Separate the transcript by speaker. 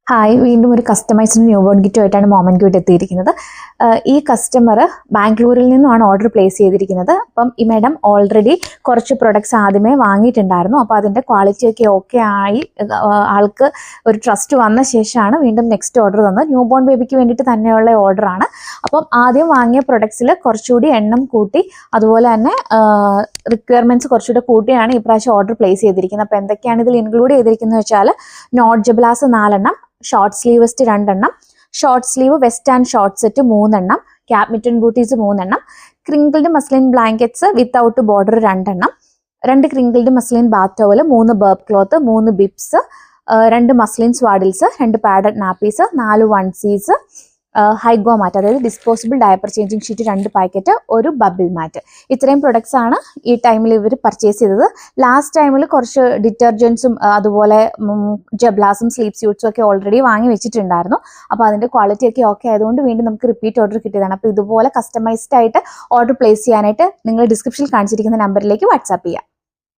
Speaker 1: Hi, വീണ്ടും ഒരു customised new born കിറ്റുമായിട്ടാണ് മൊമെന്റ് ക്യൂട്ട് എത്തിയിരിക്കുന്നത്. ഈ കസ്റ്റമർ ബാംഗ്ലൂരിൽ നിന്നുമാണ് ഓർഡർ പ്ലേസ് ചെയ്തിരിക്കുന്നത്. അപ്പം ഈ മാഡം ഓൾറെഡി കുറച്ച് പ്രൊഡക്ട്സ് ആദ്യമേ വാങ്ങിയിട്ടുണ്ടായിരുന്നു. അപ്പോൾ അതിൻ്റെ ക്വാളിറ്റിയൊക്കെ ഓക്കെ ആയി ആൾക്ക് ഒരു ട്രസ്റ്റ് വന്ന ശേഷമാണ് വീണ്ടും നെക്സ്റ്റ് ഓർഡർ തന്നത്. ന്യൂ ബോൺ ബേബിക്ക് വേണ്ടിയിട്ട് തന്നെയുള്ള ഓർഡറാണ്. അപ്പം ആദ്യം വാങ്ങിയ പ്രൊഡക്ട്സിൽ കുറച്ചുകൂടി എണ്ണം കൂട്ടി അതുപോലെ തന്നെ റിക്വയർമെൻറ്റ്സ് കുറച്ചുകൂടി കൂട്ടിയാണ് ഈ പ്രാവശ്യം ഓർഡർ പ്ലേസ് ചെയ്തിരിക്കുന്നത്. അപ്പോൾ എന്തൊക്കെയാണ് ഇതിൽ ഇൻക്ലൂഡ് ചെയ്തിരിക്കുന്നത് വെച്ചാൽ നോട്ട് ജബ്ലാസ് 4 എണ്ണം, ഷോർട്ട് സ്ലീവ് വെസ്റ്റ് 2 എണ്ണം, short sleeve vest and short set 3 എണ്ണം, ക്യാപ് മിറ്റൻ ബൂട്ടീസ് 3 എണ്ണം, crinkled muslin blankets without border 2 എണ്ണം, 2 crinkled muslin bath towel, 3 burp cloth, 3 bibs, 2 muslin swaddles, 2 padded nappies, 4 onesies, ഹൈഗോ mat അതായത് disposable diaper changing sheet 2 packet, ഒരു bubble mat. ഇത്രയും products ആണ് ഈ ടൈമിൽ ഇവർ പർച്ചേസ് ചെയ്തത്. ലാസ്റ്റ് ടൈമിൽ കുറച്ച് ഡിറ്റർജൻസും അതുപോലെ ജബ്ലാസും സ്ലീപ്പ് സ്യൂട്ട്സും ഒക്കെ ഓൾറെഡി വാങ്ങി വെച്ചിട്ടുണ്ടായിരുന്നു. അപ്പോൾ അതിൻ്റെ ക്വാളിറ്റി ഒക്കെ ഓക്കെ ആയതുകൊണ്ട് വീണ്ടും നമുക്ക് റിപ്പീറ്റ് ഓർഡർ കിട്ടിയതാണ്. അപ്പോൾ ഇതുപോലെ കസ്റ്റമൈസ്ഡ് ആയിട്ട് ഓർഡർ പ്ലേസ് ചെയ്യാനായിട്ട് നിങ്ങൾ ഡിസ്ക്രിപ്ഷനിൽ കാണിച്ചിരിക്കുന്ന നമ്പറിലേക്ക് വാട്സാപ്പ് ചെയ്യുക.